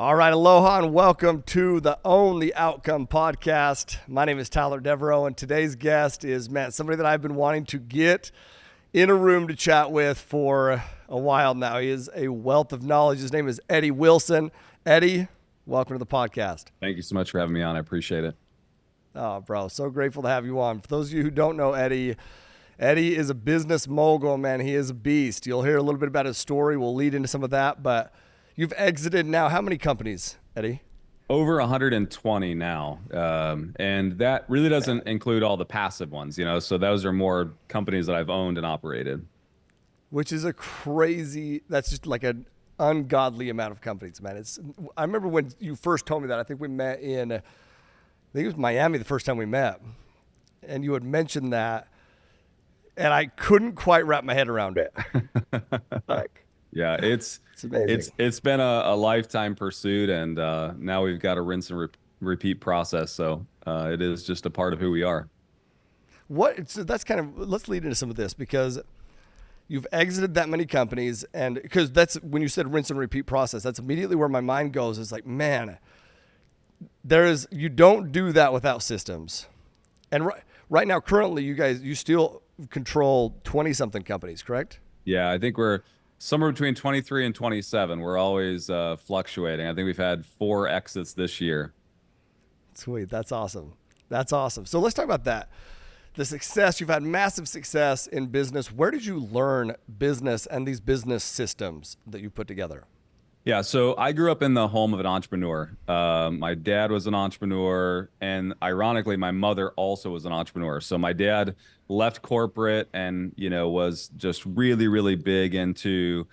All right, aloha and welcome to the Own the Outcome podcast. My name is Tyler Deveraux, and today's guest is, somebody that I've been wanting to get in a room to chat with for a while now. He is a wealth of knowledge. His name is Eddie Wilson. Eddie, welcome to the podcast. Thank you so much for having me on. I appreciate it. Oh, bro, so grateful to have you on. For those of you who don't know Eddie, Eddie is a business mogul, man. He is a beast. You'll hear a little bit about his story. We'll lead into some of that, but you've exited now how many companies, Eddie? Over 120 now. And that really doesn't include all the passive ones, so those are more companies that I've owned and operated. Which is that's just like an ungodly amount of companies, man. I remember when you first told me that, I think we met I think it was Miami the first time we met. And you had mentioned that, and I couldn't quite wrap my head around it. Yeah, it's amazing. it's been a lifetime pursuit, and now we've got a rinse and repeat process. So it is just a part of who we are. Let's lead into some of this, because you've exited that many companies, and because that's when you said rinse and repeat process, that's immediately where my mind goes. Is like, man, you don't do that without systems. And right now, currently, you still control 20 something companies, correct? Yeah, I think we're somewhere between 23 and 27. We're always fluctuating. I think we've had 4 exits this year. Sweet. That's awesome. So let's talk about that. The success, you've had massive success in business. Where did you learn business and these business systems that you put together? Yeah, so I grew up in the home of an entrepreneur. My dad was an entrepreneur, and ironically, my mother also was an entrepreneur. So my dad left corporate and, was just really, really big into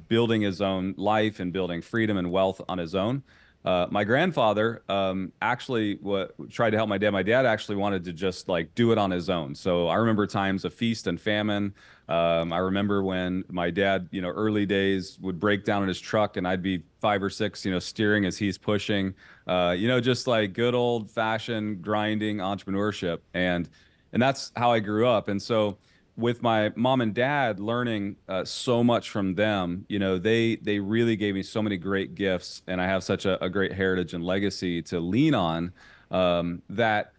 building his own life and building freedom and wealth on his own. My grandfather actually tried to help my dad. My dad actually wanted to just like do it on his own. So I remember times of feast and famine. I remember when my dad, early days would break down in his truck and I'd be 5 or 6, steering as he's pushing, just like good old fashioned grinding entrepreneurship. And that's how I grew up. And so with my mom and dad learning so much from them, they really gave me so many great gifts, and I have such a great heritage and legacy to lean on, that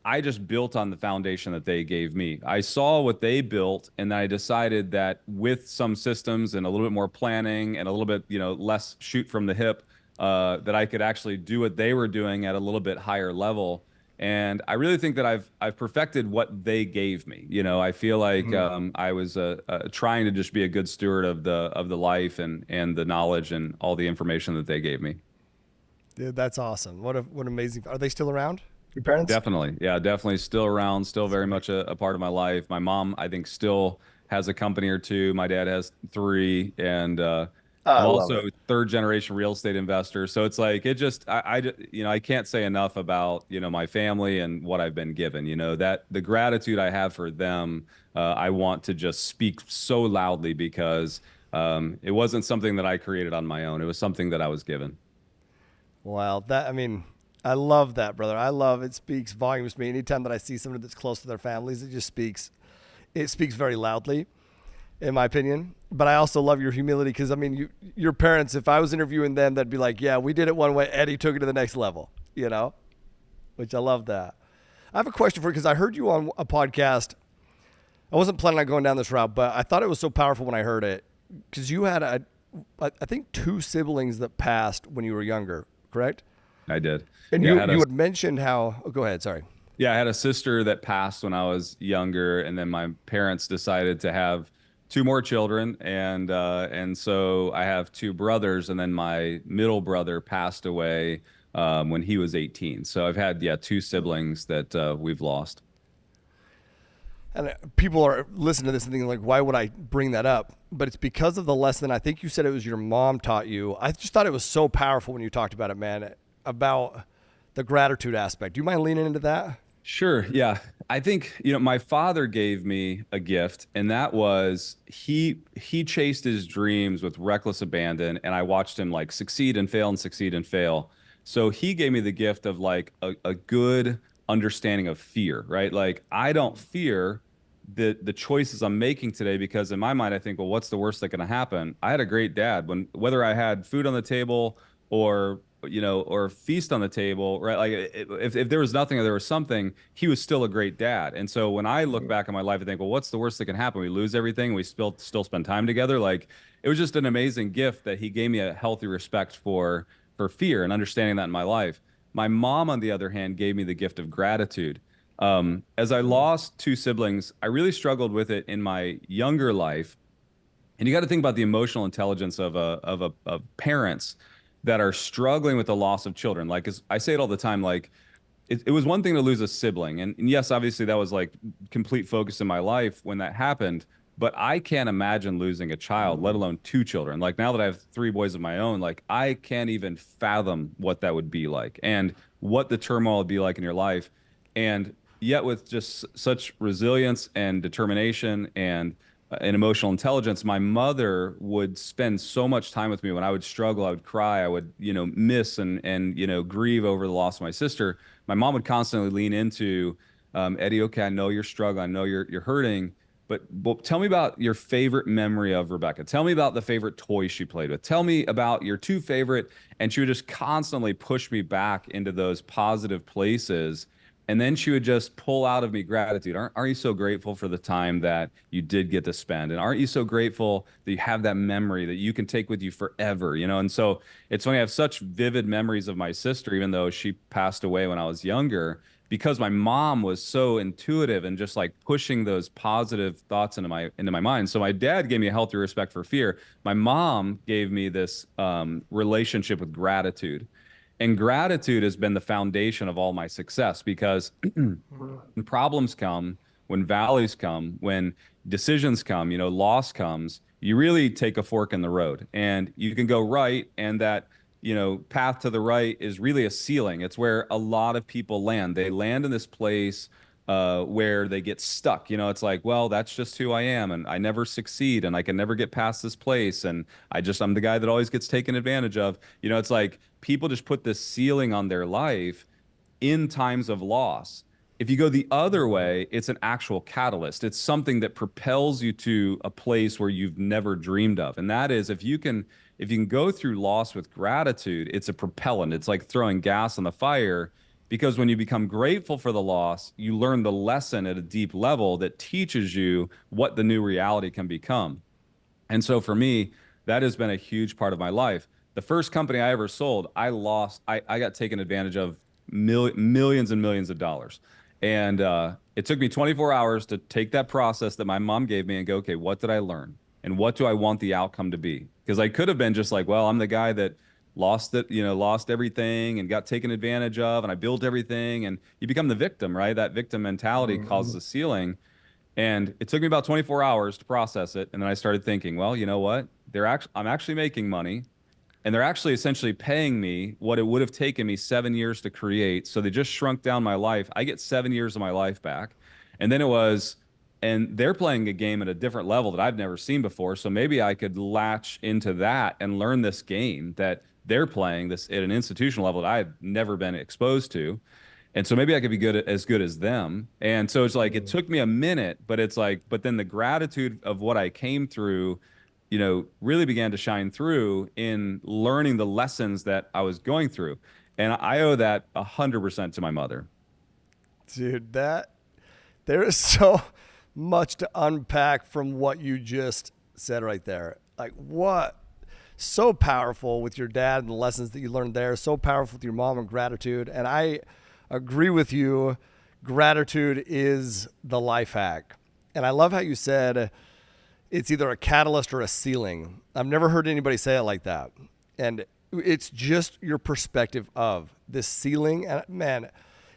I just built on the foundation that they gave me. I saw what they built, and I decided that with some systems and a little bit more planning and a little bit less shoot from the hip, that I could actually do what they were doing at a little bit higher level. And I really think that I've perfected what they gave me. I feel like I was trying to just be a good steward of the life and the knowledge and all the information that they gave me. Dude, that's awesome. What amazing. Are they still around, your parents? Definitely. Yeah, definitely still around, still very much a part of my life. My mom, I think, still has a company or two. My dad has 3, and I I'm love also it. third generation real estate investor. So it's like I can't say enough about, my family and what I've been given, that the gratitude I have for them, I want to just speak so loudly, because it wasn't something that I created on my own. It was something that I was given. Wow. I love that, brother. It speaks volumes to me. Anytime that I see somebody that's close to their families, it speaks very loudly, in my opinion. But I also love your humility, because your parents, if I was interviewing them, they'd be like, yeah, we did it one way, Eddie took it to the next level, which I love that. I have a question for you, because I heard you on a podcast. I wasn't planning on going down this route, but I thought it was so powerful when I heard it, because you had I think 2 siblings that passed when you were younger, correct? I did. And Yeah, you had mentioned how, go ahead, sorry. yeah, I had a sister that passed when I was younger, and then my parents decided to have 2 more children, and so I have 2 brothers, and then my middle brother passed away when he was 18. So I've had 2 siblings that we've lost. And people are listening to this and thinking, like, why would I bring that up? But it's because of the lesson. I think you said it was your mom taught you. I just thought it was so powerful when you talked about it, man, about the gratitude aspect. Do you mind leaning into that? Sure. Yeah. I think, my father gave me a gift, and that was he chased his dreams with reckless abandon, and I watched him like succeed and fail and succeed and fail. So he gave me the gift of like a good understanding of fear, right? Like I don't fear the choices I'm making today, because in my mind I think, well, what's the worst that can happen? I had a great dad. Whether I had food on the table or or a feast on the table, right? Like if there was nothing or there was something, he was still a great dad. And so when I look Mhm. back on my life and think, well, what's the worst that can happen? We lose everything, we still spend time together. Like it was just an amazing gift that he gave me a healthy respect for fear and understanding that in my life. My mom, on the other hand, gave me the gift of gratitude. As I Mhm. lost two siblings, I really struggled with it in my younger life, and you got to think about the emotional intelligence of parents that are struggling with the loss of children. Like I say it all the time, like it was one thing to lose a sibling. And yes, obviously that was like complete focus in my life when that happened. But I can't imagine losing a child, let alone two children. Like now that I have three boys of my own, like I can't even fathom what that would be like and what the turmoil would be like in your life. And yet, with just such resilience and determination and emotional intelligence, my mother would spend so much time with me when I would struggle, I would cry, I would, miss and grieve over the loss of my sister. My mom would constantly lean into, Eddie, okay, I know you're struggling, I know you're hurting, but tell me about your favorite memory of Rebecca. Tell me about the favorite toy she played with. Tell me about your two favorite, and she would just constantly push me back into those positive places. And then she would just pull out of me gratitude. Aren't you so grateful for the time that you did get to spend? And aren't you so grateful that you have that memory that you can take with you forever? And so it's funny, I have such vivid memories of my sister, even though she passed away when I was younger, because my mom was so intuitive and just like pushing those positive thoughts into my mind. So my dad gave me a healthy respect for fear. My mom gave me this relationship with gratitude. And gratitude has been the foundation of all my success because when problems come, when valleys come, when decisions come, loss comes, you really take a fork in the road and you can go right. And that, path to the right is really a ceiling. It's where a lot of people land. They land in this place where they get stuck. It's like, well, that's just who I am, and I never succeed, and I can never get past this place, and I'm the guy that always gets taken advantage of. It's like people just put this ceiling on their life in times of loss. If you go the other Mhm. way, it's an actual catalyst. It's something that propels you to a place where you've never dreamed of. And that is if you can go through loss with gratitude, it's a propellant. It's like throwing gas on the fire because when you become grateful for the loss, you learn the lesson at a deep level that teaches you what the new reality can become. And so for me, that has been a huge part of my life. The first company I ever sold, I got taken advantage of millions and millions of dollars. And it took me 24 hours to take that process that my mom gave me and go, okay, what did I learn? And what do I want the outcome to be? Because I could have been just like, well, I'm the guy that lost everything and got taken advantage of, and I built everything. And you become the victim, right? That victim mentality causes Mhm. a ceiling. And it took me about 24 hours to process it. And then I started thinking, well, you know what? I'm actually making money, and they're actually essentially paying me what it would have taken me 7 years to create. So they just shrunk down my life. I get 7 years of my life back. And then and they're playing a game at a different level that I've never seen before. So maybe I could latch into that and learn this game that they're playing this at an institutional level that I've never been exposed to. And so maybe I could be as good as them. And so it's like it Mhm. took me a minute, but it's like, but then the gratitude of what I came through, really began to shine through in learning the lessons that I was going through. And I owe that 100% to my mother. Dude, there is so much to unpack from what you just said right there. Like what? So powerful with your dad and the lessons that you learned there. So powerful with your mom and gratitude. And I agree with you. Gratitude is the life hack. And I love how you said it's either a catalyst or a ceiling. I've never heard anybody say it like that. And it's just your perspective of this ceiling. And man,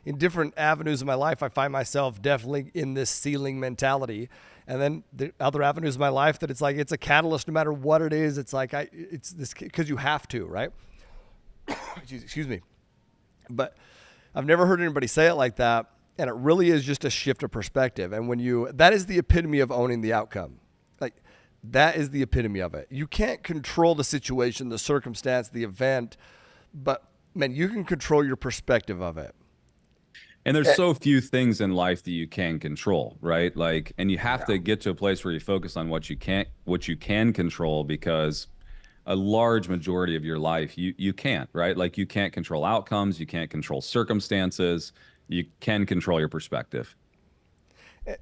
in different avenues of my life, I find myself definitely in this ceiling mentality. And then the other avenues of my life that it's like it's a catalyst no matter what it is. It's like it's this because you have to, right? Excuse me. But I've never heard anybody say it like that. And it really is just a shift of perspective. And that is the epitome of owning the outcome. Like, that is the epitome of it. You can't control the situation, the circumstance, the event, but man, you can control your perspective of it. And there's Eh, so few things in life that you can control, right? And you have Yeah. to get to a place where you focus on what you can control because a large majority of your life, you can't, right? Like you can't control outcomes, you can't control circumstances, you can control your perspective.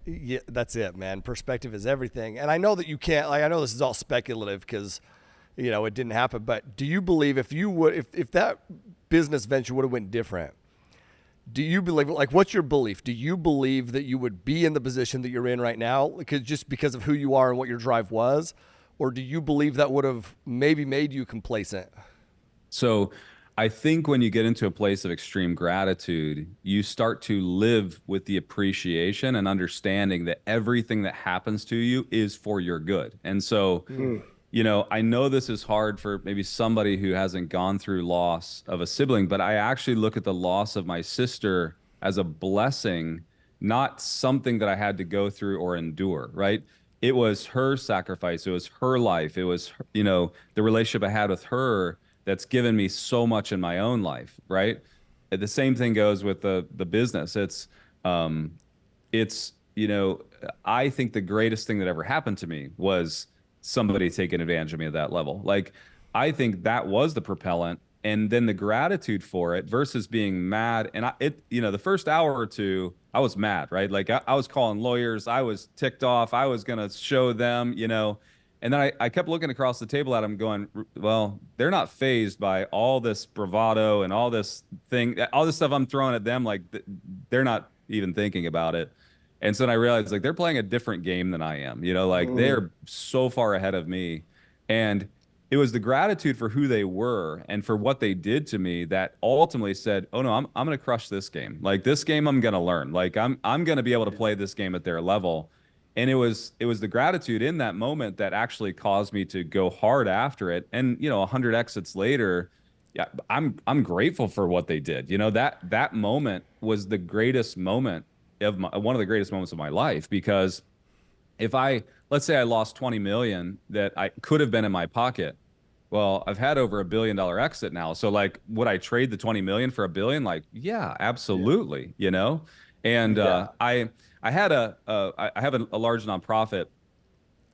Yeah, that's it, man. Perspective is everything. And I know that you can't, like, I know this is all speculative because, it didn't happen. But do you believe if that business venture would have went different, do you believe, like, what's your belief? Do you believe that you would be in the position that you're in right now just because of who you are and what your drive was? Or do you believe that would have maybe made you complacent? So I think when you get into a place of extreme gratitude, you start to live with the appreciation and understanding that everything that happens to you is for your good. And so, I know this is hard for maybe somebody who hasn't gone through loss of a sibling, but I actually look at the loss of my sister as a blessing, not something that I had to go through or endure, right? It was her sacrifice, it was her life, it was, the relationship I had with her that's given me so much in my own life, right? The same thing goes with the business. Um, it's I think the greatest thing that ever happened to me was somebody taking advantage of me at that level. Like I think that was the propellant, and then the gratitude for it versus being mad. And the first hour or two, I was mad, right? Like I was calling lawyers, I was ticked off, I was gonna show them. And then I kept looking across the table at them, going, well, they're not phased by all this bravado and all this stuff I'm throwing at them. Like they're not even thinking about it. And so then I realized like they're playing a different game than I am, like they're so far ahead of me. And it was the gratitude for who they were and for what they did to me that ultimately said, "Oh no, I'm going to crush this game. Like this game I'm going to learn. Like I'm going to be able to play this game at their level." And it was the gratitude in that moment that actually caused me to go hard after it. And 100 exits later, yeah, I'm grateful for what they did. That moment was the greatest moment one of the greatest moments of my life because if let's say I lost 20 million that I could have been in my pocket. Well, I've had over $1 billion exit now. So like, would I trade the 20 million for $1 billion? Like, yeah, Yeah. absolutely. And Yeah. I have a large nonprofit,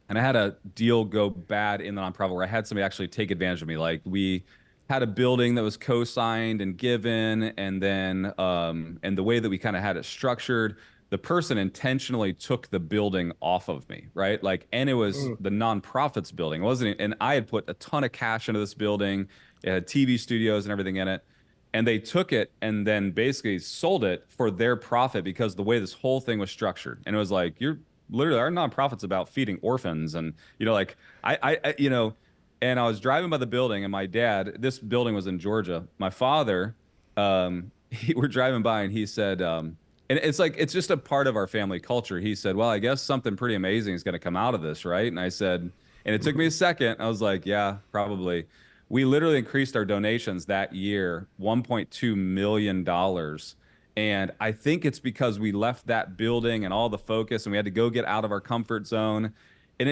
and I had a deal go bad in the nonprofit where I had somebody actually take advantage of me. Like we had a building that was co-signed and given, and then and the way that we kind of had it structured, the person intentionally took the building off of me, right? Like, and it was the nonprofit's building, wasn't it? And I had put a ton of cash into this building. It had TV studios and everything in it. And they took it and then basically sold it for their profit because the way this whole thing was structured. And it was like, you're literally our nonprofit's about feeding orphans. And, like and I was driving by the building and my dad, this building was in Georgia. My father, we're driving by and he said, and it's like, it's just a part of our family culture. He said, well, I guess something pretty amazing is going to come out of this, right? And I said, and it took me a second. I was like, yeah, probably. We literally increased our donations that year, $1.2 million dollars. And I think it's because we left that building and all the focus and we had to go get out of our comfort zone. And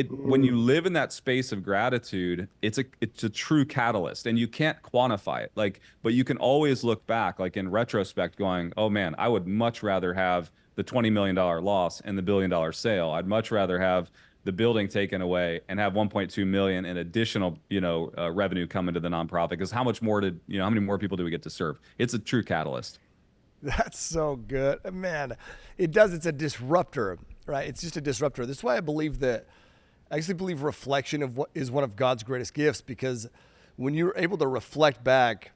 when you live in that space of gratitude, it's a true catalyst and you can't quantify it. Like, but you can always look back, like in retrospect, going, oh man, I would much rather have the $20 million loss and the $1 billion sale. I'd much rather have the building taken away and have 1.2 million in additional, revenue come into the nonprofit. Because how many more people do we get to serve? It's a true catalyst. That's so good. Man, it's a disruptor, right? It's just a disruptor. That's why I actually believe reflection of what is one of God's greatest gifts because when you're able to reflect back,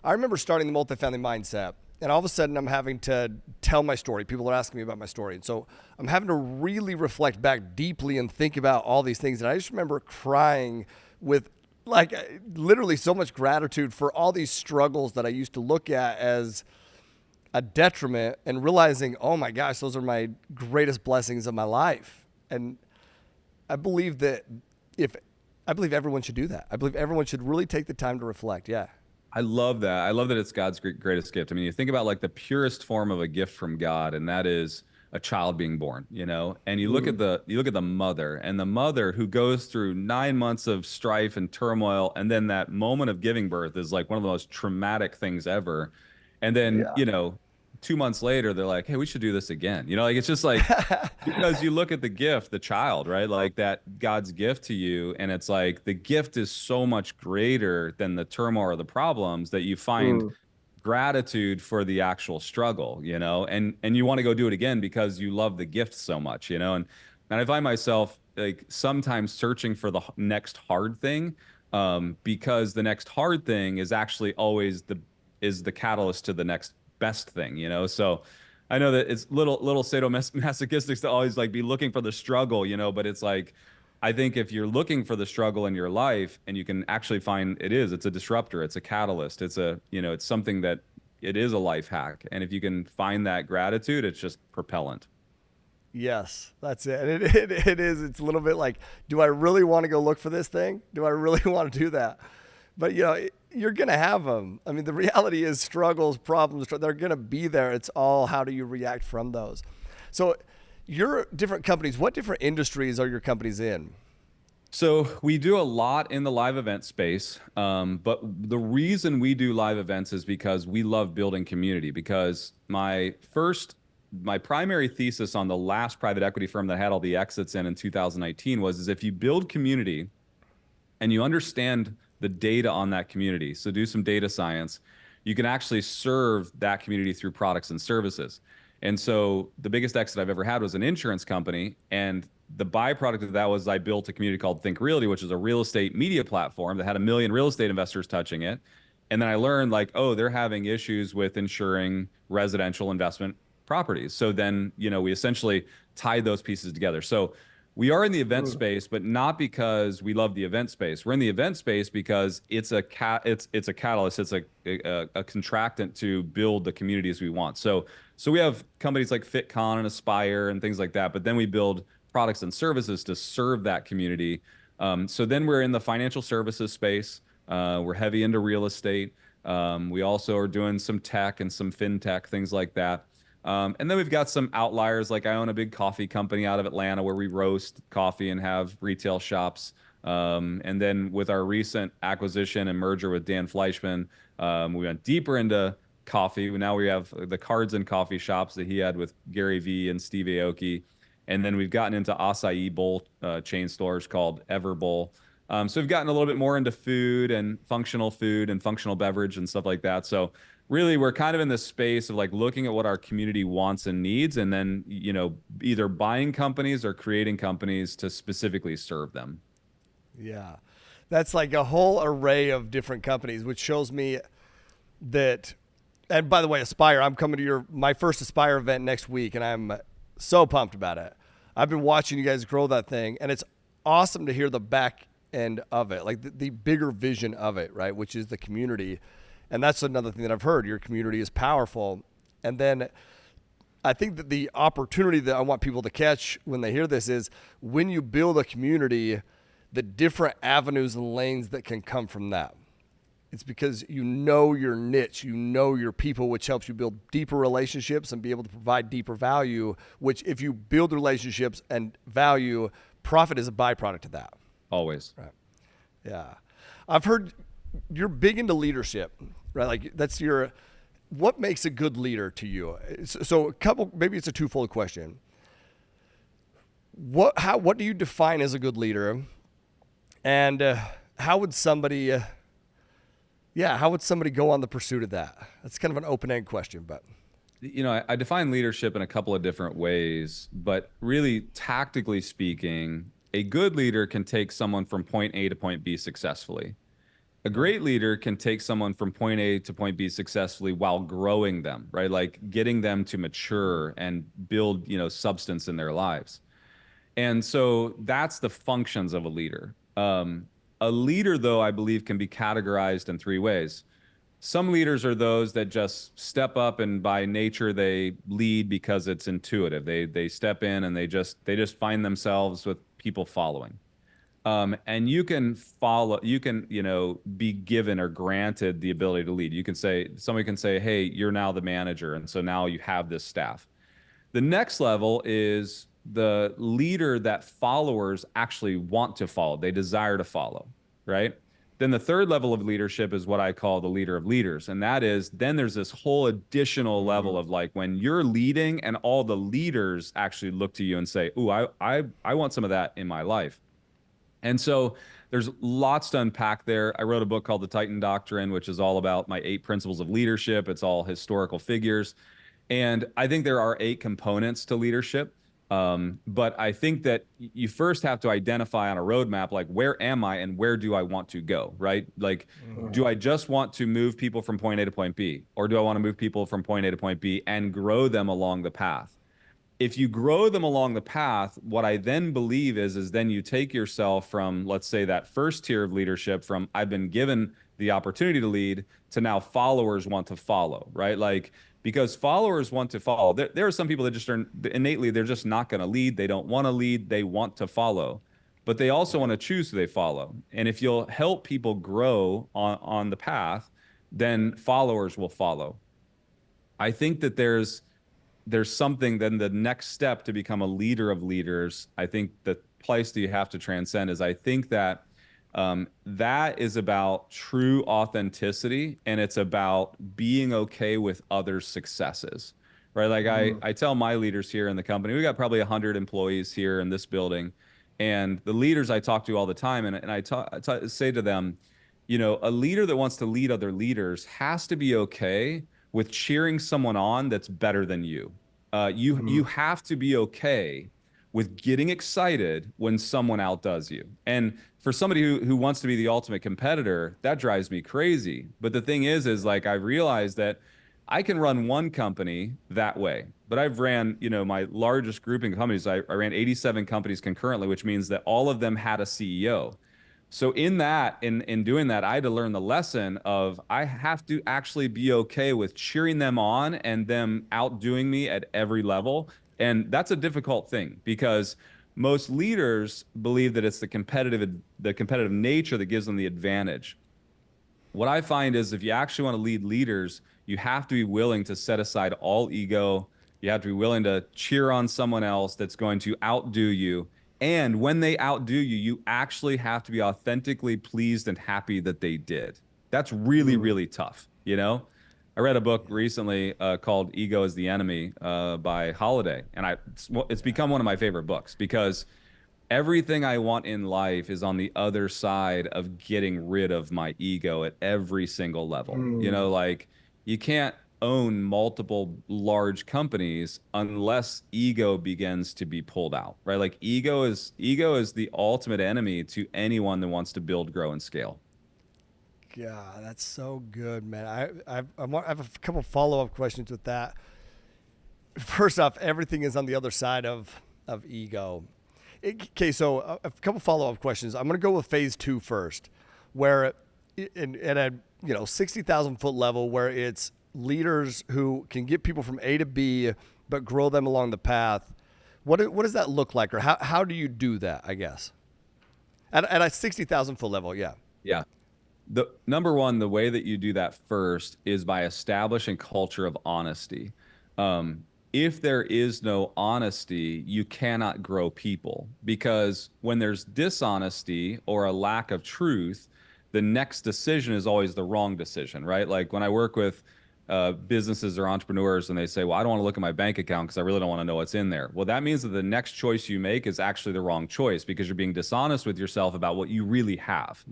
I remember starting the multifamily mindset and all of a sudden I'm having to tell my story. People are asking me about my story. And so I'm having to really reflect back deeply and think about all these things. And I just remember crying with like literally so much gratitude for all these struggles that I used to look at as a detriment and realizing, oh my gosh, those are my greatest blessings of my life. And I believe that if I believe everyone should do that. I believe everyone should really take the time to reflect. Yeah. I love that. I love that it's God's greatest gift. I mean, you think about like the purest form of a gift from God, and that is a child being born. And you look at the mother, and the mother who goes through 9 months of strife and turmoil, and then that moment of giving birth is like one of the most traumatic things ever. And then, Yeah. 2 months later, they're like, hey, we should do this again. Like it's just like, because you look at the gift, the child, right? Like that God's gift to you. And it's like the gift is so much greater than the turmoil or the problems that you find Mm. gratitude for the actual struggle, and you want to go do it again because you love the gift so much, and I find myself like sometimes searching for the next hard thing, because the next hard thing is actually always the catalyst to the next best thing, so I know that it's little sadomasochistic to always like be looking for the struggle, but it's like I think if you're looking for the struggle in your life and you can actually find it's a disruptor, it's a catalyst, it's something that it is a life hack. And if you can find that gratitude, it's just propellant. Yes, that's it. And it is. It's a little bit like, do I really want to go look for this thing? Do I really want to do that? But you're gonna have them. I mean, the reality is struggles, problems, they're gonna be there. It's all how do you react from those. So, your different companies. What different industries are your companies in? So we do a lot in the live event space, but the reason we do live events is because we love building community. Because my primary thesis on the last private equity firm that had all the exits in 2019 was is if you build community and you understand the data on that community, so do some data science, you can actually serve that community through products and services. And so the biggest exit I've ever had was an insurance company. And the byproduct of that was I built a community called Think Realty, which is a real estate media platform that had 1 million real estate investors touching it. And then I learned like, oh, they're having issues with insuring residential investment properties. So then, we essentially tied those pieces together. So we are in the event Mm. space, but not because we love the event space. We're in the event space because it's a catalyst. It's a contractant to build the communities we want. So we have companies like FitCon and Aspire and things like that, but then we build products and services to serve that community. So then we're in the financial services space. We're heavy into real estate. We also are doing some tech and some fintech, things like that. And then we've got some outliers, like I own a big coffee company out of Atlanta where we roast coffee and have retail shops. And then with our recent acquisition and merger with Dan Fleischman, we went deeper into coffee. Now we have the cards and coffee shops that he had with Gary Vee and Steve Aoki. And then we've gotten into acai bowl chain stores called Everbowl. So we've gotten a little bit more into food and functional beverage and stuff like that. So really we're kind of in this space of like looking at what our community wants and needs, and then either buying companies or creating companies to specifically serve them. Yeah, that's like a whole array of different companies, which shows me that. And by the way, Aspire, I'm coming to my first Aspire event next week, and I'm so pumped about it. I've been watching you guys grow that thing, and it's awesome to hear the back end of it, like the bigger vision of it, right? Which is the community. And that's another thing that I've heard. Your community is powerful. And then I think that the opportunity that I want people to catch when they hear this is when you build a community, the different avenues and lanes that can come from that. It's because you know your niche, you know your people, which helps you build deeper relationships and be able to provide deeper value, which if you build relationships and value, profit is a byproduct of that. Always. Right. Yeah. I've heard you're big into leadership, right? Like what makes a good leader to you? So maybe it's a twofold question. What do you define as a good leader? And how would somebody go on the pursuit of that? That's kind of an open-ended question, but I define leadership in a couple of different ways, but really tactically speaking, a good leader can take someone from point A to point B successfully. A great leader can take someone from point A to point B successfully while growing them, right? Like getting them to mature and build, substance in their lives. And so that's the functions of a leader. A leader, though, I believe can be categorized in three ways. Some leaders are those that just step up and by nature they lead because it's intuitive. They step in and they just find themselves with people following. And you can follow, be given or granted the ability to lead. Somebody can say, hey, you're now the manager. And so now you have this staff. The next level is the leader that followers actually want to follow. They desire to follow, right? Then the third level of leadership is what I call the leader of leaders. And that is, then there's this whole additional level of like when you're leading and all the leaders actually look to you and say, "Ooh, I want some of that in my life." And so there's lots to unpack there. I wrote a book called The Titan Doctrine, which is all about my 8 principles of leadership. It's all historical figures. And I think there are 8 components to leadership. But I think that you first have to identify on a roadmap, like, where am I and where do I want to go, right? Like, do I just want to move people from point A to point B? Or do I want to move people from point A to point B and grow them along the path? If you grow them along the path, what I then believe is then you take yourself from, let's say, that first tier of leadership, from I've been given the opportunity to lead, to now followers want to follow, right? Like, because followers want to follow. There are some people that just are innately, they're just not going to lead. They don't want to lead. They want to follow, but they also want to choose who they follow. And if you'll help people grow on the path, then followers will follow. I think that there's something, then the next step to become a leader of leaders, I think the place that you have to transcend is, I think that that is about true authenticity, and it's about being okay with others' successes, right? Like I tell my leaders here in the company, we got probably 100 employees here in this building, and the leaders I talk to all the time, and I say to them, a leader that wants to lead other leaders has to be okay with cheering someone on that's better than you. You have to be okay with getting excited when someone outdoes you. And for somebody who wants to be the ultimate competitor, that drives me crazy. But the thing is like, I realized that I can run one company that way, but I've ran, my largest grouping of companies. I ran 87 companies concurrently, which means that all of them had a CEO. So in doing that, I had to learn the lesson of, I have to actually be okay with cheering them on and them outdoing me at every level. And that's a difficult thing, because most leaders believe that it's the competitive nature that gives them the advantage. What I find is, if you actually want to lead leaders, you have to be willing to set aside all ego. You have to be willing to cheer on someone else that's going to outdo you. And when they outdo you, you actually have to be authentically pleased and happy that they did. That's really, really tough, I read a book recently called Ego is the Enemy by Holiday. And it's become one of my favorite books, because everything I want in life is on the other side of getting rid of my ego at every single level. Like, you can't own multiple large companies unless ego begins to be pulled out, right? Like, ego is the ultimate enemy to anyone that wants to build, grow, and scale. God, that's so good, man. I have a couple follow up questions with that. First off, everything is on the other side of ego. Okay, so a couple follow up questions. I'm going to go with phase 2 first, where at a 60,000 foot level, where it's leaders who can get people from A to B, but grow them along the path. What does that look like, or how do you do that? I guess at a 60,000 foot level, yeah. Yeah. The number one, the way that you do that first is by establishing culture of honesty. If there is no honesty, you cannot grow people, because when there's dishonesty or a lack of truth, the next decision is always the wrong decision, right? Like, when I work with businesses or entrepreneurs, and they say, well, I don't want to look at my bank account because I really don't want to know what's in there. Well, that means that the next choice you make is actually the wrong choice, because you're being dishonest with yourself about what you really have.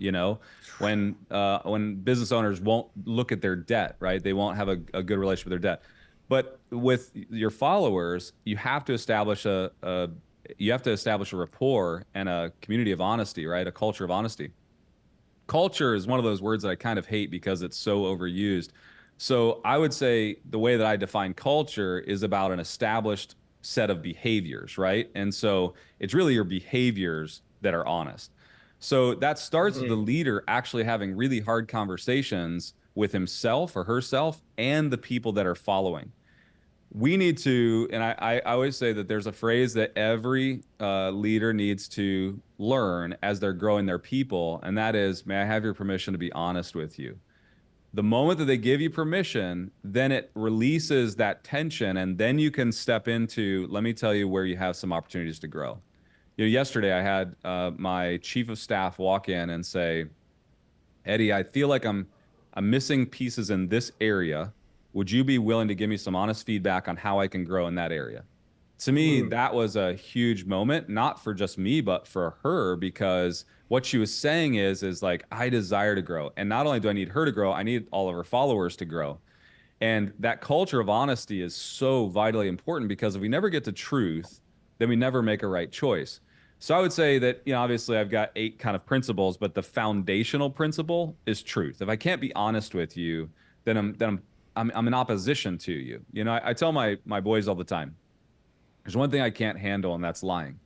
When business owners won't look at their debt, right? They won't have a good relationship with their debt. But with your followers, you have to establish a rapport and a community of honesty, right? A culture of honesty. Culture is one of those words that I kind of hate because it's so overused. So I would say the way that I define culture is about an established set of behaviors, right? And so it's really your behaviors that are honest. So that starts with the leader actually having really hard conversations with himself or herself and the people that are following. We need to, and I always say that there's a phrase that every leader needs to learn as they're growing their people, and that is, may I have your permission to be honest with you? The moment that they give you permission, then it releases that tension, and then you can step into, let me tell you where you have some opportunities to grow. Yesterday I had my chief of staff walk in and say, Eddie, I feel like I'm missing pieces in this area. Would you be willing to give me some honest feedback on how I can grow in that area? To me, Mm, that was a huge moment, not for just me, but for her, because what she was saying is like, I desire to grow. And not only do I need her to grow, I need all of her followers to grow. And that culture of honesty is so vitally important because if we never get to truth, then we never make a right choice. So I would say that, obviously I've got 8 kind of principles, but the foundational principle is truth. If I can't be honest with you, then I'm in opposition to you. I tell my boys all the time, there's one thing I can't handle, and that's lying.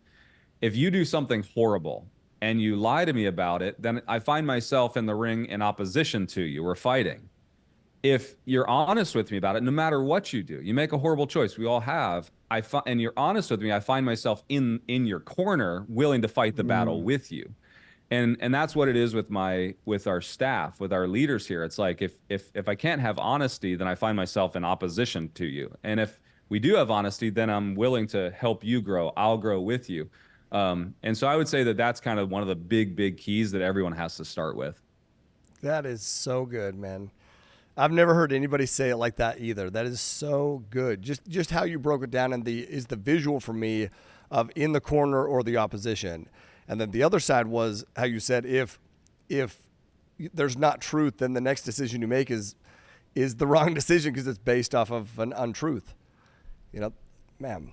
If you do something horrible and you lie to me about it, then I find myself in the ring in opposition to you. We're fighting. If you're honest with me about it, no matter what you do, you make a horrible choice. We all have. And you're honest with me. I find myself in your corner, willing to fight the battle mm. with you. And that's what it is with our staff, with our leaders here. It's like if I can't have honesty, then I find myself in opposition to you. And if we do have honesty, then I'm willing to help you grow. I'll grow with you. And so I would say that that's kind of one of the big keys that everyone has to start with. That is so good, man. I've never heard anybody say it like that either. That is so good. Just how you broke it down and the visual for me of in the corner or the opposition. And then the other side was how you said if there's not truth, then the next decision you make is the wrong decision because it's based off of an untruth. You know, man,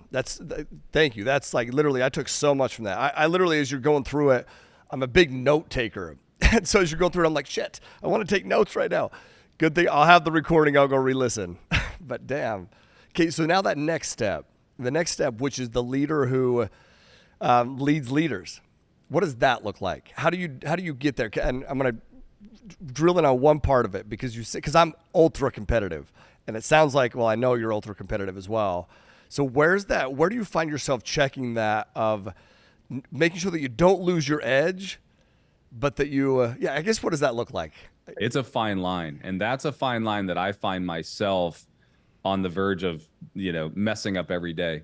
thank you. That's like literally I took so much from that. I literally as you're going through it, I'm a big note taker. And so as you're going through it, I'm like, shit, I want to take notes right now. Good thing I'll have the recording. I'll go re-listen. But damn. Okay, so now that the next step, which is the leader who leads leaders. What does that look like? How do you get there? And I'm gonna drill in on one part of it because I'm ultra competitive, and it sounds like I know you're ultra competitive as well. So where's that? Where do you find yourself checking that of making sure that you don't lose your edge, but that you I guess what does that look like? It's a fine line. And that's a fine line that I find myself on the verge of, messing up every day.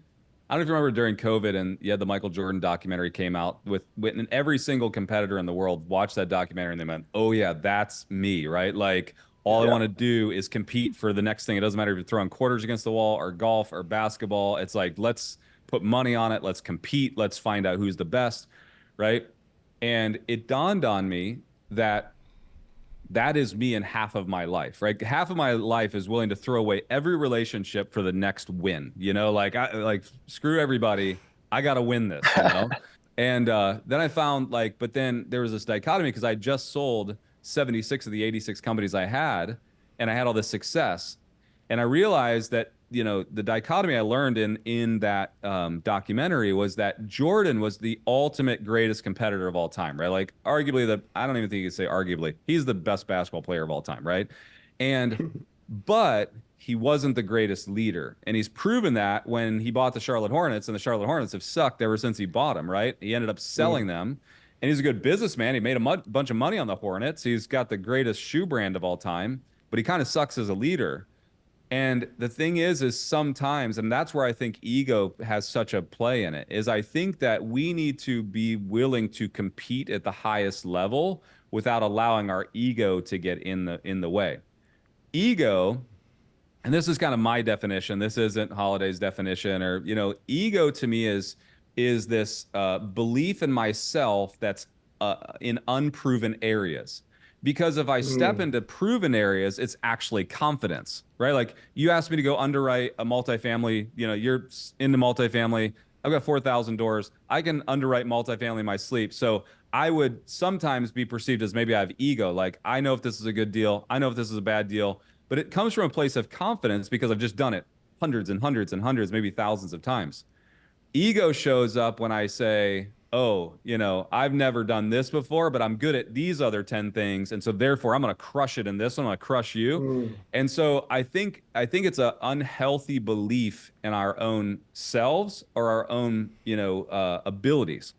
I don't know if you remember during COVID and you had the Michael Jordan documentary came out and every single competitor in the world watched that documentary and they went, oh yeah, that's me, right? Like all I Yeah. want to do is compete for the next thing. It doesn't matter if you're throwing quarters against the wall or golf or basketball. It's like, let's put money on it. Let's compete. Let's find out who's the best, right? And it dawned on me that that is me in half of my life, right? Half of my life is willing to throw away every relationship for the next win. Like screw everybody. I got to win this. And then I found but then there was this dichotomy because I just sold 76 of the 86 companies I had, and I had all this success. And I realized that, the dichotomy I learned in that documentary was that Jordan was the ultimate greatest competitor of all time, right? Like arguably I don't even think you could say arguably, he's the best basketball player of all time, right? And but he wasn't the greatest leader. And he's proven that when he bought the Charlotte Hornets, and the Charlotte Hornets have sucked ever since he bought them, right? He ended up selling them. And he's a good businessman. He made a bunch of money on the Hornets. He's got the greatest shoe brand of all time, but he kind of sucks as a leader. And the thing is sometimes, and that's where I think ego has such a play in it, is I think that we need to be willing to compete at the highest level without allowing our ego to get in the way. Ego, and this is kind of my definition. This isn't Holiday's definition, or ego to me is this belief in myself that's in unproven areas. Because if I step Mm, into proven areas, it's actually confidence, right? Like you asked me to go underwrite a multifamily, you're into multifamily. I've got 4,000 doors. I can underwrite multifamily in my sleep. So I would sometimes be perceived as maybe I have ego. Like I know if this is a good deal. I know if this is a bad deal, but it comes from a place of confidence because I've just done it hundreds and hundreds and hundreds, maybe thousands of times. Ego shows up when I say, oh, I've never done this before, but I'm good at these other 10 things. And so therefore I'm going to crush it in this one. I'm going to crush you. mm, And so I think it's an unhealthy belief in our own selves or our own, abilities.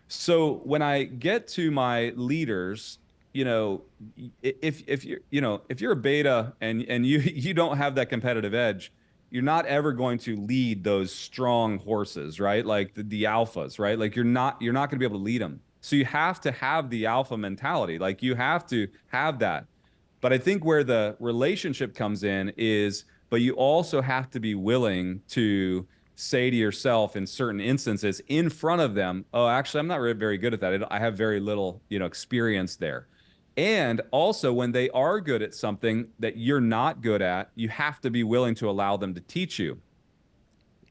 So when I get to my leaders, you know, if you're if you're a beta and you you don't have that competitive edge, you're not ever going to lead those strong horses, right? Like the alphas, right? Like you're not going to be able to lead them. So you have to have the alpha mentality. Like you have to have that. But I think where the relationship comes in is, but you also have to be willing to say to yourself in certain instances in front of them, oh, actually, I'm not really very good at that. I have very little, experience there. And also, when they are good at something that you're not good at, you have to be willing to allow them to teach you.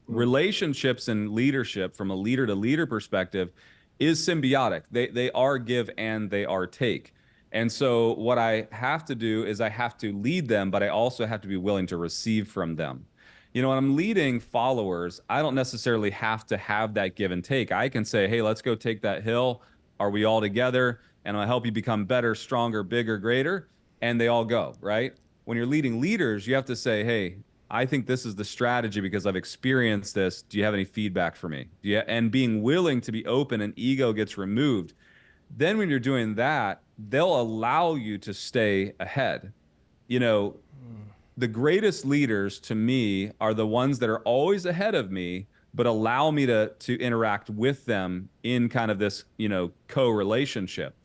Relationships and leadership from a leader to leader perspective is symbiotic. They are give and they are take. And so what I have to do is I have to lead them, but I also have to be willing to receive from them. When I'm leading followers, I don't necessarily have to have that give and take. I can say, hey, let's go take that hill. Are we all together? And I'll help you become better, stronger, bigger, greater. And they all go, right? When you're leading leaders, you have to say, hey, I think this is the strategy because I've experienced this. Do you have any feedback for me? Yeah, and being willing to be open and ego gets removed. Then when you're doing that, they'll allow you to stay ahead. You know, the greatest leaders to me are the ones that are always ahead of me, but allow me to interact with them in kind of this, co-relationship.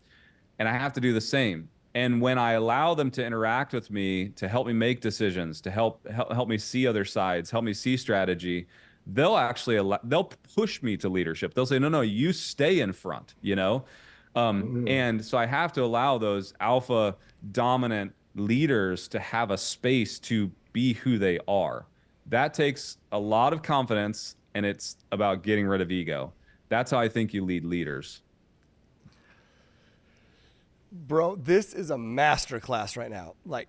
And I have to do the same. And when I allow them to interact with me, to help me make decisions, to help me see other sides, help me see strategy, they'll push me to leadership. They'll say, no, you stay in front. And so I have to allow those alpha dominant leaders to have a space to be who they are. That takes a lot of confidence, and it's about getting rid of ego. That's how I think you lead leaders. Bro, this is a masterclass right now. Like,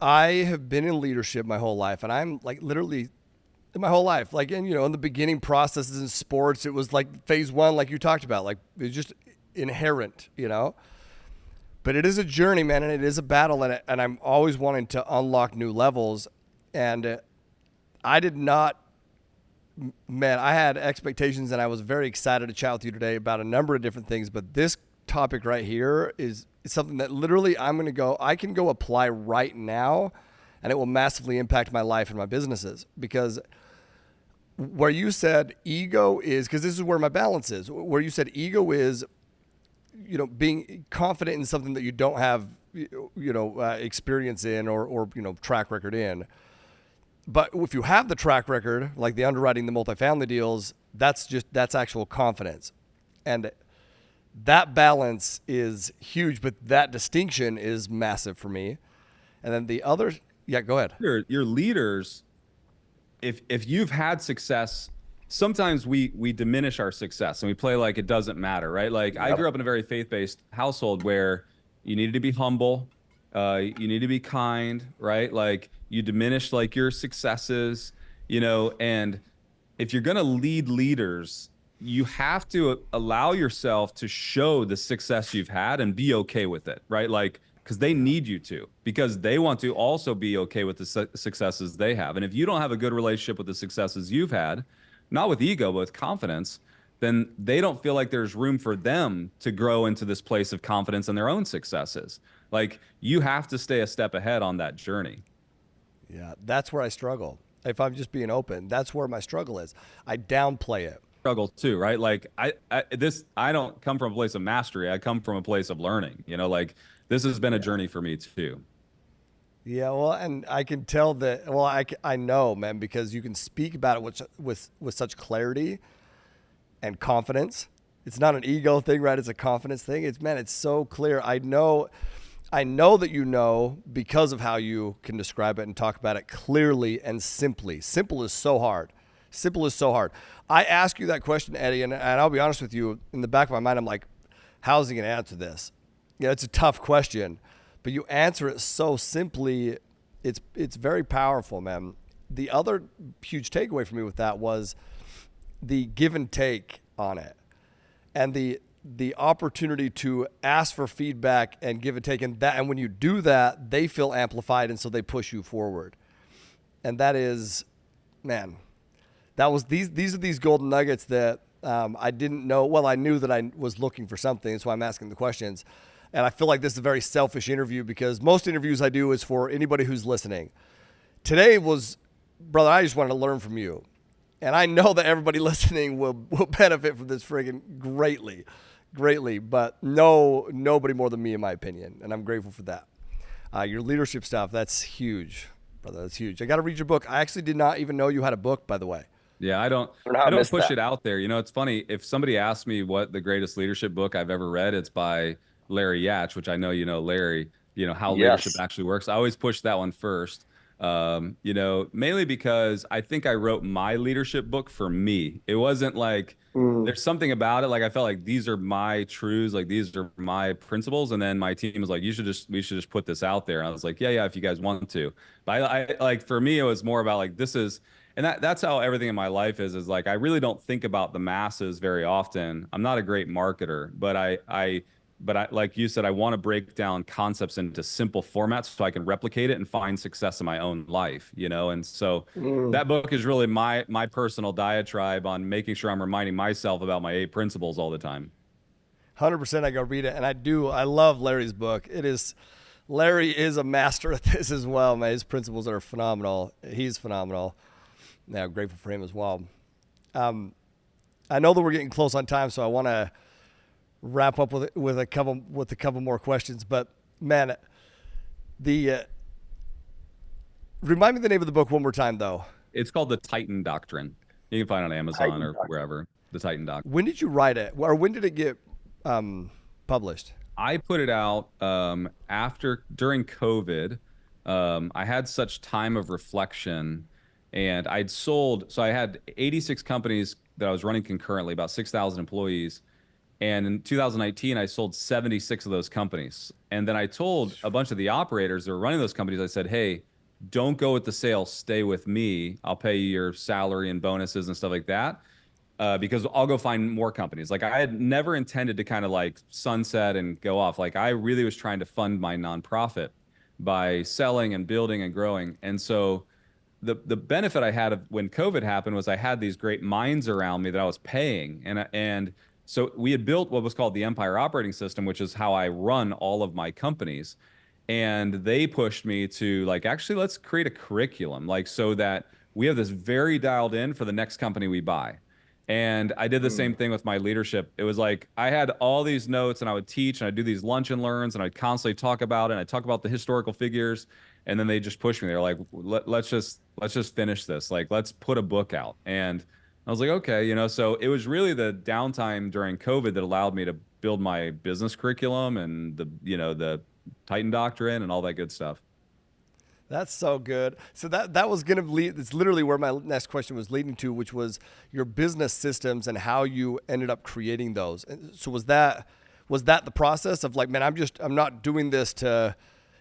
I have been in leadership my whole life, and I'm like literally in my whole life. Like, in the beginning processes in sports, it was like phase one, like you talked about, like it's just inherent. But it is a journey, man, and it is a battle, and I'm always wanting to unlock new levels. And I did not, man, I had expectations, and I was very excited to chat with you today about a number of different things. But this topic right here is something that literally I can go apply right now, and it will massively impact my life and my businesses. Because where you said ego is, because this is where my balance is, where you said ego is, being confident in something that you don't have, experience in or track record in. But if you have the track record, like the underwriting, the multifamily deals, that's actual confidence. And that balance is huge, but that distinction is massive for me. And then the other, yeah, go ahead. Your leaders, if you've had success, sometimes we diminish our success and we play like it doesn't matter, right? Like I grew up in a very faith-based household where you needed to be humble, you need to be kind, right? Like you diminish like your successes, and if you're going to lead leaders, you have to allow yourself to show the success you've had and be okay with it, right? Like, because they need you to, because they want to also be okay with the successes they have. And if you don't have a good relationship with the successes you've had, not with ego, but with confidence, then they don't feel like there's room for them to grow into this place of confidence in their own successes. Like you have to stay a step ahead on that journey. Yeah, that's where I struggle. If I'm just being open, that's where my struggle is. I downplay it. Struggle too, right? Like I don't come from a place of mastery. I come from a place of learning. Like this has been a journey for me too. Yeah, well, and I can tell that. Well, I know, man, because you can speak about it with such clarity and confidence. It's not an ego thing, right? It's a confidence thing. It's so clear. I know that because of how you can describe it and talk about it clearly and simply. Simple is so hard. Simple is so hard. I ask you that question, Eddie, and I'll be honest with you. In the back of my mind, I'm like, how's he going to answer this? It's a tough question, but you answer it so simply. It's very powerful, man. The other huge takeaway for me with that was the give and take on it, and the opportunity to ask for feedback and give and take, and when you do that, they feel amplified, and so they push you forward. And that is, man. These are these golden nuggets that I didn't know. Well, I knew that I was looking for something. That's why I'm asking the questions. And I feel like this is a very selfish interview because most interviews I do is for anybody who's listening. Today was, brother, I just wanted to learn from you. And I know that everybody listening will benefit from this friggin' greatly. greatly, but nobody more than me, in my opinion, and I'm grateful for that. Your leadership stuff, that's huge, brother. That's huge. I got to read your book. I actually did not even know you had a book, by the way. Yeah, I don't I don't know how I I don't missed push that. it out there. It's funny if somebody asks me what the greatest leadership book I've ever read, it's by Larry Yatch, which I know you know Larry, how leadership Yes. actually works. I always push that one first. Mainly because I think I wrote my leadership book for me. It wasn't like Mm. there's something about it like I felt like these are my truths, like these are my principles, and then my team was like, we should just put this out there. And I was like, yeah, if you guys want to. But I like for me, it was more about like this is and that's how everything in my life is like I really don't think about the masses very often. I'm not a great marketer, but I like you said, I want to break down concepts into simple formats so I can replicate it and find success in my own life. And so Mm. that book is really my personal diatribe on making sure I'm reminding myself about my 8 principles all the time. 100% I go read it. And I love Larry's book. Larry is a master at this as well, man. His principles are phenomenal. He's phenomenal. Yeah, I'm grateful for him as well. Um, I know that we're getting close on time, so I want to wrap up with a couple more questions. But man, the remind me the name of the book one more time, though. It's called the Titan Doctrine. You can find it on Amazon Titan or Doctrine. wherever. The Titan Doctrine. When did you write it, or when did it get published? I put it out after during COVID. I had such time of reflection, and so I had 86 companies that I was running concurrently, about 6,000 employees. And in 2019, I sold 76 of those companies. And then I told a bunch of the operators that were running those companies, I said, hey, don't go with the sale, stay with me. I'll pay you your salary and bonuses and stuff like that because I'll go find more companies. Like I had never intended to kind of like sunset and go off. Like I really was trying to fund my nonprofit by selling and building and growing. And so the benefit I had of when COVID happened was I had these great minds around me that I was paying, and so we had built what was called the Empire Operating System, which is how I run all of my companies. And they pushed me to like, actually, let's create a curriculum, like so that we have this very dialed in for the next company we buy. And I did the same Mm. thing with my leadership. It was like I had all these notes and I would teach and I'd do these lunch and learns and I'd constantly talk about it. And I'd talk about the historical figures. And then they just pushed me. They're like, let's just finish this. Like, let's put a book out. And I was like, okay. So it was really the downtime during COVID that allowed me to build my business curriculum and the Titan Doctrine and all that good stuff. That's so good. So that was gonna lead. It's literally where my next question was leading to, which was your business systems and how you ended up creating those. And so was that the process of like, man, I'm not doing this to.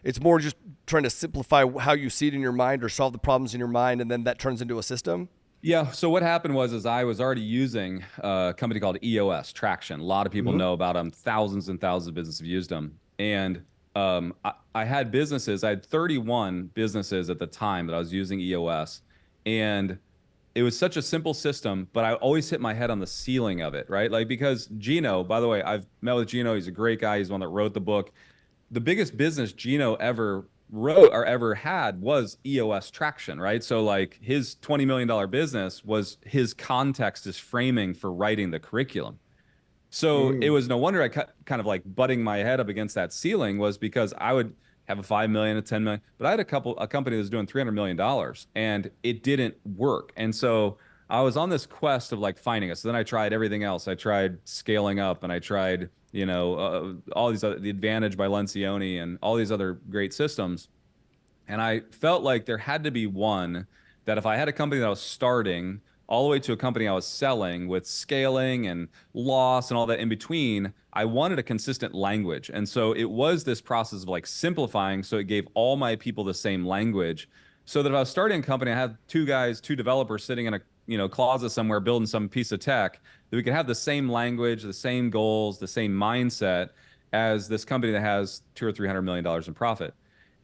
It's more just trying to simplify how you see it in your mind or solve the problems in your mind, and then that turns into a system. Yeah. So what happened was I was already using a company called EOS Traction. A lot of people Mm-hmm. know about them. Thousands and thousands of businesses have used them. And I had businesses. I had 31 businesses at the time that I was using EOS, and it was such a simple system. But I always hit my head on the ceiling of it, right? Like because Gino, by the way, I've met with Gino. He's a great guy. He's the one that wrote the book. The biggest business Gino ever wrote or ever had was EOS Traction, right? So like his $20 million business was his context, his framing for writing the curriculum. So it Mm. was no wonder I kind of like butting my head up against that ceiling was because I would have a 5 million, a 10 million, but I had a company that was doing $300 million and it didn't work. And so I was on this quest of like finding us. So then I tried everything else. I tried scaling up and I tried, all these other, the Advantage by Lencioni and all these other great systems. And I felt like there had to be one that if I had a company that was starting all the way to a company I was selling with scaling and loss and all that in between, I wanted a consistent language. And so it was this process of like simplifying. So it gave all my people the same language. So that if I was starting a company, I had two guys, two developers sitting in a closet somewhere building some piece of tech that we could have the same language, the same goals, the same mindset as this company that has $200 or $300 million in profit.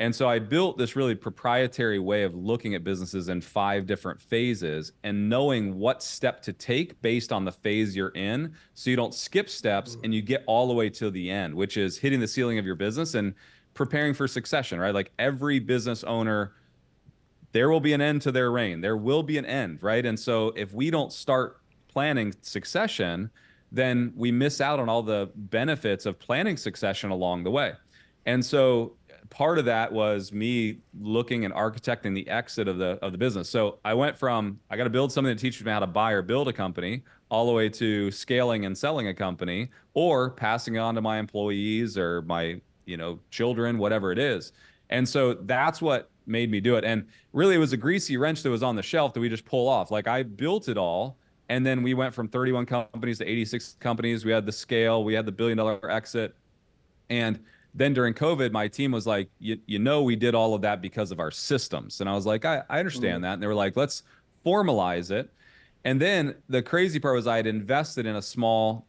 And so I built this really proprietary way of looking at businesses in 5 different phases and knowing what step to take based on the phase you're in. So you don't skip steps and you get all the way to the end, which is hitting the ceiling of your business and preparing for succession, right? Like every business owner, there will be an end to their reign. There will be an end, right? And so if we don't start planning succession, then we miss out on all the benefits of planning succession along the way. And so part of that was me looking and architecting the exit of the business. So I went from I got to build something that teaches me how to buy or build a company all the way to scaling and selling a company or passing it on to my employees or my, children, whatever it is. And so that's what made me do it. And really it was a greasy wrench that was on the shelf that we just pull off. Like I built it all and then we went from 31 companies to 86 companies. We had the scale, we had the $1 billion exit. And then during COVID, my team was like, we did all of that because of our systems. And I was like, I understand that. And they were like, let's formalize it. And then the crazy part was I had invested in a small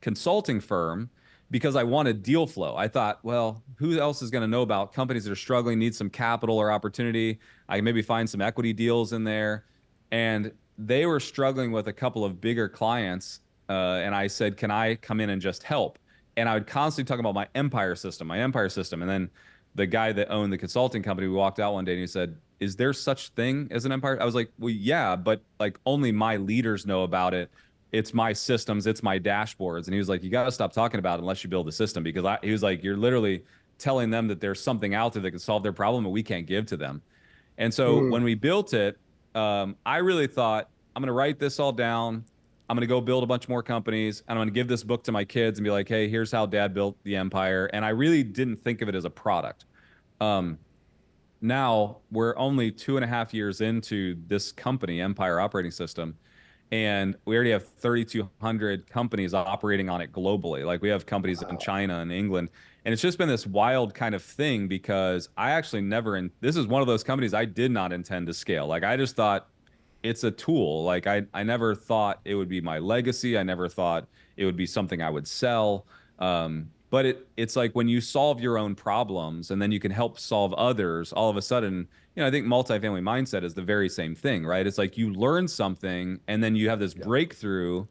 consulting firm because I wanted deal flow. I thought, well, who else is going to know about companies that are struggling, need some capital or opportunity? I can maybe find some equity deals in there. And they were struggling with a couple of bigger clients. And I said, can I come in and just help? And I would constantly talk about my empire system, my empire system. And then the guy that owned the consulting company, we walked out one day and he said, is there such thing as an empire? I was like, well, yeah, but like only my leaders know about it. It's my systems, it's my dashboards. And he was like, you got to stop talking about it unless you build a system because he was like, you're literally telling them that there's something out there that can solve their problem and we can't give to them. And so when we built it, I really thought, I'm going to write this all down. I'm going to go build a bunch more companies and I'm going to give this book to my kids and be like, hey, here's how dad built the empire. And I really didn't think of it as a product. Now we're only 2.5 years into this company, Empire Operating System, and we already have 3,200 companies operating on it globally. Like we have companies in China and England. And it's just been this wild kind of thing because I actually this is one of those companies I did not intend to scale. Like I just thought, it's a tool. Like I never thought it would be my legacy. I never thought it would be something I would sell. But it's like when you solve your own problems and then you can help solve others, all of a sudden, I think multifamily mindset is the very same thing, right? It's like you learn something and then you have this breakthrough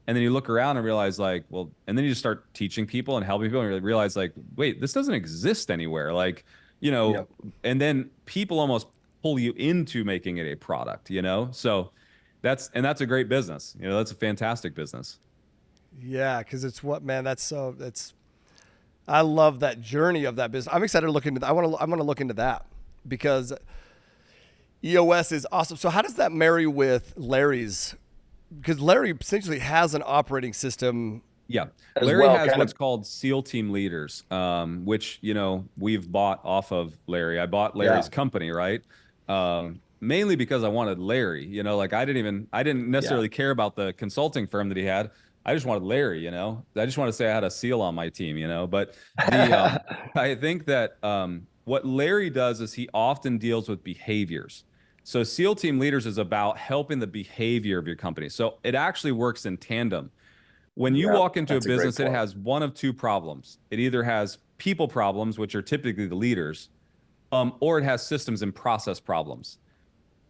and then you look around and realize like, well, and then you just start teaching people and helping people and you realize like, wait, this doesn't exist anywhere. Like, Yep. and then people almost pull you into making it a product, So that's a great business. That's a fantastic business. Yeah, because it's what, man. I love that journey of that business. I'm excited to look into that. I'm going to look into that because EOS is awesome. So how does that marry with Larry's? Because Larry essentially has an operating system. Yeah. as Larry well, has kind what's of. called SEAL Team Leaders, which, we've bought off of Larry. I bought Yeah, Larry's company, right? Mainly because I wanted Larry, like I didn't yeah. necessarily care about the consulting firm that he had. I just wanted Larry, I just want to say I had a SEAL on my team, but the, I think that, what Larry does is he often deals with behaviors. So SEAL Team Leaders is about helping the behavior of your company. So it actually works in tandem. When you Yeah, walk into a that's a great business, it point. has one of two problems. It either has people problems, which are typically the leaders, or it has systems and process problems.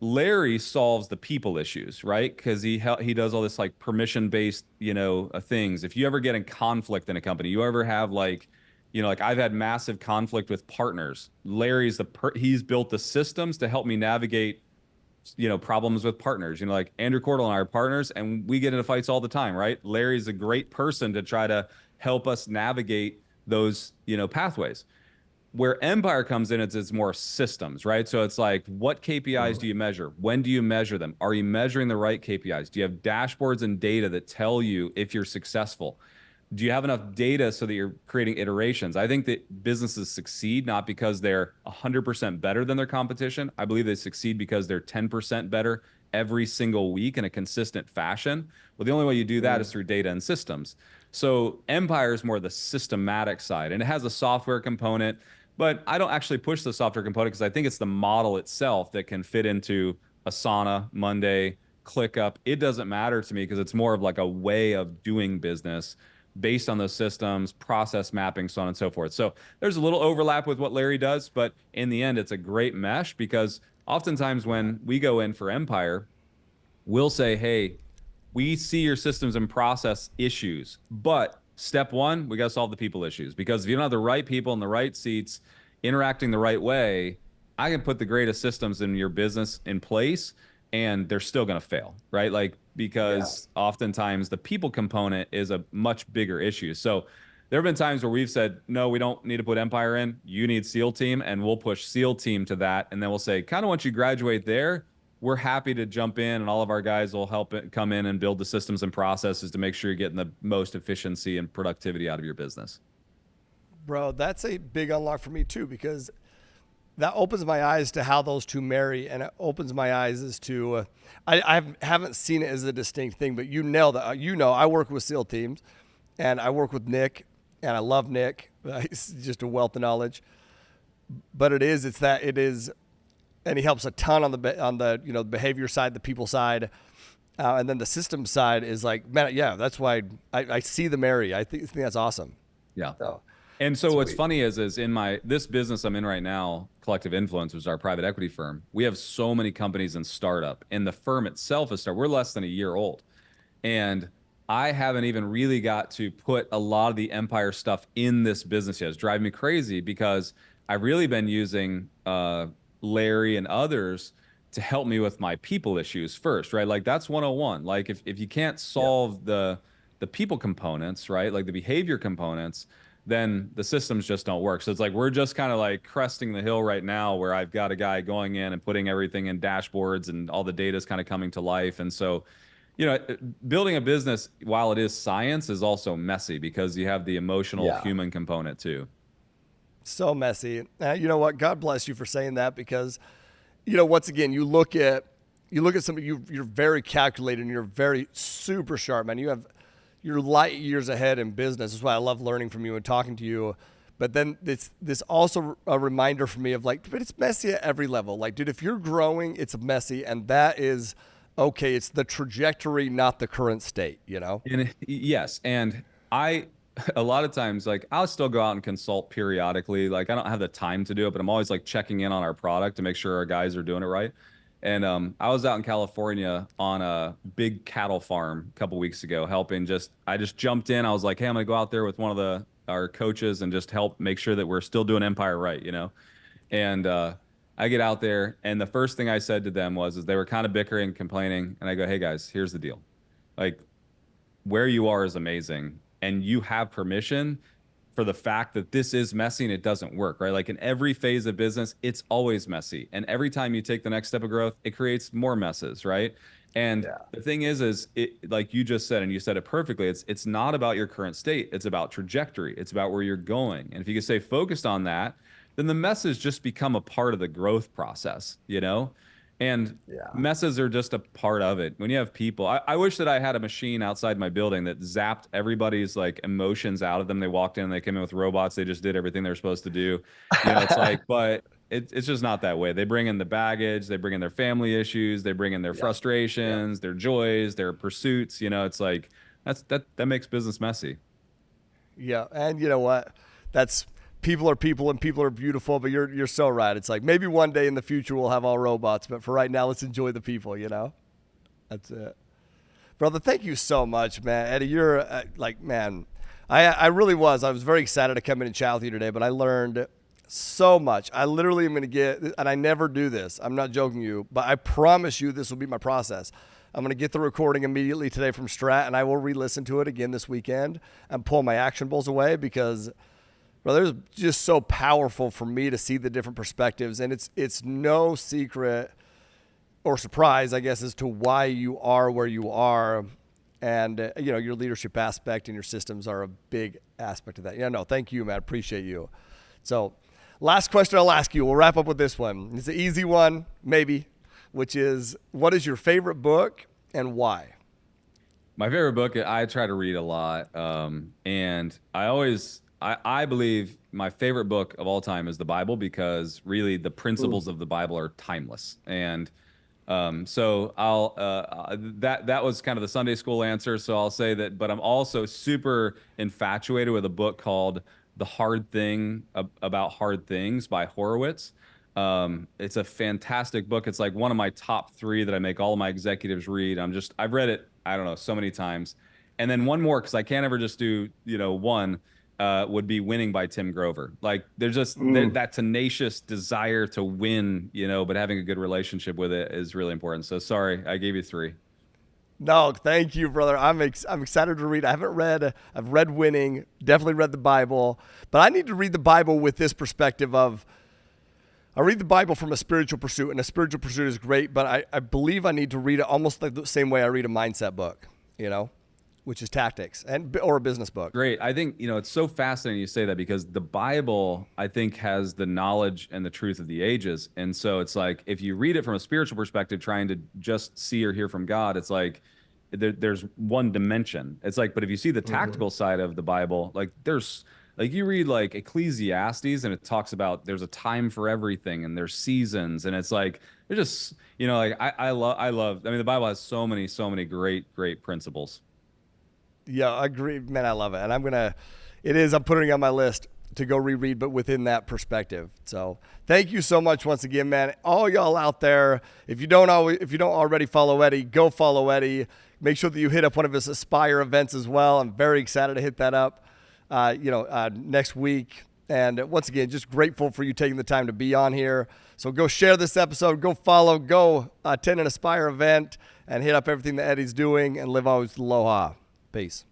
Larry solves the people issues, right? Because he does all this like permission based, things. If you ever get in conflict in a company, you ever have like, like I've had massive conflict with partners. He's built the systems to help me navigate problems with partners. Like Andrew Cordell and I are partners, and we get into fights all the time, right? Larry's a great person to try to help us navigate those, pathways. Where Empire comes in, it's more systems, right? So it's like, what KPIs do you measure? When do you measure them? Are you measuring the right KPIs? Do you have dashboards and data that tell you if you're successful? Do you have enough data so that you're creating iterations? I think that businesses succeed not because they're 100% better than their competition. I believe they succeed because they're 10% better every single week in a consistent fashion. Well, the only way you do that is through data and systems. So Empire is more the systematic side, and it has a software component, but I don't actually push the software component because I think it's the model itself that can fit into Asana, Monday, ClickUp. It doesn't matter to me because it's more of like a way of doing business based on those systems, process mapping, so on and so forth. So there's a little overlap with what Larry does, but in the end, it's a great mesh because oftentimes when we go in for Empire, we'll say, hey, we see your systems and process issues, but step one, we got to solve the people issues because if you don't have the right people in the right seats interacting the right way, I can put the greatest systems in your business in place. and they're still going to fail, right? Like, Yeah. because oftentimes the people component is a much bigger issue. So there have been times where we've said, no, we don't need to put Empire in. You need SEAL team, and we'll push SEAL team to that. And then we'll say, kind of once you graduate there, we're happy to jump in, and all of our guys will help come in and build the systems and processes to make sure you're getting the most efficiency and productivity out of your business. Bro, that's a big unlock for me too, because that opens my eyes to how those two marry, and it opens my eyes as to I haven't seen it as a distinct thing, but you nailed it. I work with SEAL teams, and I work with Nick, and I love Nick. He's just a wealth of knowledge. But it is, and he helps a ton on the behavior side, the people side, and then the system side is like, man, yeah, that's why I see the marry. I think that's awesome. Yeah. So And so what's sweet. funny is in my this business I'm in right now, Collective Influence, which is our private equity firm, we have so many companies in startup, and the firm itself is start. We're less than a year old, and I haven't even really got to put a lot of the Empire stuff in this business yet. It's driving me crazy because I've really been using Larry and others to help me with my people issues first, right? Like that's 101. Like if you can't Yeah. solve the people components, right? Like the behavior components, then the systems just don't work. So it's like we're just kind of like cresting the hill right now where I've got a guy going in and putting everything in dashboards and all the data is kind of coming to life. And so, building a business while it is science is also messy because you have the emotional Yeah. human component too. So messy. You know what? God bless you for saying that, because once again, you look at somebody, you're very calculated and you're very super sharp, man. You're light years ahead in business. That's why I love learning from you and talking to you. But then it's this also a reminder for me of like, but it's messy at every level. Like, dude, if you're growing, it's messy, and that is okay. It's the trajectory, not the current state. And yes, and I a lot of times like I'll still go out and consult periodically. Like I don't have the time to do it, but I'm always like checking in on our product to make sure our guys are doing it right. And I was out in California on a big cattle farm a couple weeks ago, helping I just jumped in. I was like, hey, I'm gonna go out there with one of our coaches and just help make sure that we're still doing Empire right. And I get out there, and the first thing I said to them is they were kind of bickering, complaining, and I go, hey guys, here's the deal. Like where you are is amazing, and you have permission for the fact that this is messy and it doesn't work, right? Like in every phase of business, it's always messy. And every time you take the next step of growth, it creates more messes, right? And Yeah. the thing is it like you just said, and you said it perfectly, it's not about your current state, it's about trajectory, it's about where you're going. And if you can stay focused on that, then the messes just become a part of the growth process. And Yeah. messes are just a part of it. When you have people, I wish that I had a machine outside my building that zapped everybody's like emotions out of them. They walked in, they came in with robots, they just did everything they're supposed to do. It's like, but it's just not that way. They bring in the baggage, they bring in their family issues, they bring in their Yep. Yep. frustrations, their joys, their pursuits. It's like that makes business messy. Yeah, and you know what? That's People are people and people are beautiful, but you're so right. It's like maybe one day in the future we'll have all robots, but for right now, let's enjoy the people. That's it. Brother, thank you so much, man. Eddie, you're like, man, I really was. I was very excited to come in and chat with you today, but I learned so much. I literally am going to and I never do this. I'm not joking you, but I promise you this will be my process. I'm going to get the recording immediately today from Strat, and I will re-listen to it again this weekend and pull my actionables away, because brother, it's just so powerful for me to see the different perspectives, and it's no secret or surprise, I guess, as to why you are where you are, and your leadership aspect and your systems are a big aspect of that. Yeah, no, thank you, man. Appreciate you. So, last question I'll ask you. We'll wrap up with this one. It's an easy one, maybe, which is, what is your favorite book and why? My favorite book, I try to read a lot. And I believe my favorite book of all time is the Bible because really the Ooh. principles of the Bible are timeless. And so that was kind of the Sunday school answer. So I'll say that, but I'm also super infatuated with a book called The Hard Thing About Hard Things by Horowitz. It's a fantastic book. It's like one of my top three that I make all of my executives read. I've read it, I don't know, so many times. And then one more, because I can't ever just do, one. would be Winning by Tim Grover. Like there's just Mm. that tenacious desire to win, but having a good relationship with it is really important. So sorry, I gave you three. No, thank you, brother. I'm excited to read. I've read Winning, definitely read the Bible, but I need to read the Bible with this perspective of I read the Bible from a spiritual pursuit, and a spiritual pursuit is great, but I believe I need to read it almost like the same way I read a mindset book, which is tactics or a business book. Great. I think, it's so fascinating you say that because the Bible, I think, has the knowledge and the truth of the ages. And so it's like, if you read it from a spiritual perspective, trying to just see or hear from God, it's like there's one dimension. It's like, but if you see the tactical side of the Bible, like you read like Ecclesiastes and it talks about there's a time for everything and there's seasons. And it's like, they're just, like I mean, the Bible has so many great, great principles. Yeah, I agree. Man, I love it. And I'm putting it on my list to go reread, but within that perspective. So thank you so much once again, man. All y'all out there, if you don't already follow Eddie, go follow Eddie. Make sure that you hit up one of his Aspire events as well. I'm very excited to hit that up, next week. And once again, just grateful for you taking the time to be on here. So go share this episode, go follow, go attend an Aspire event, and hit up everything that Eddie's doing, and live always aloha. Peace.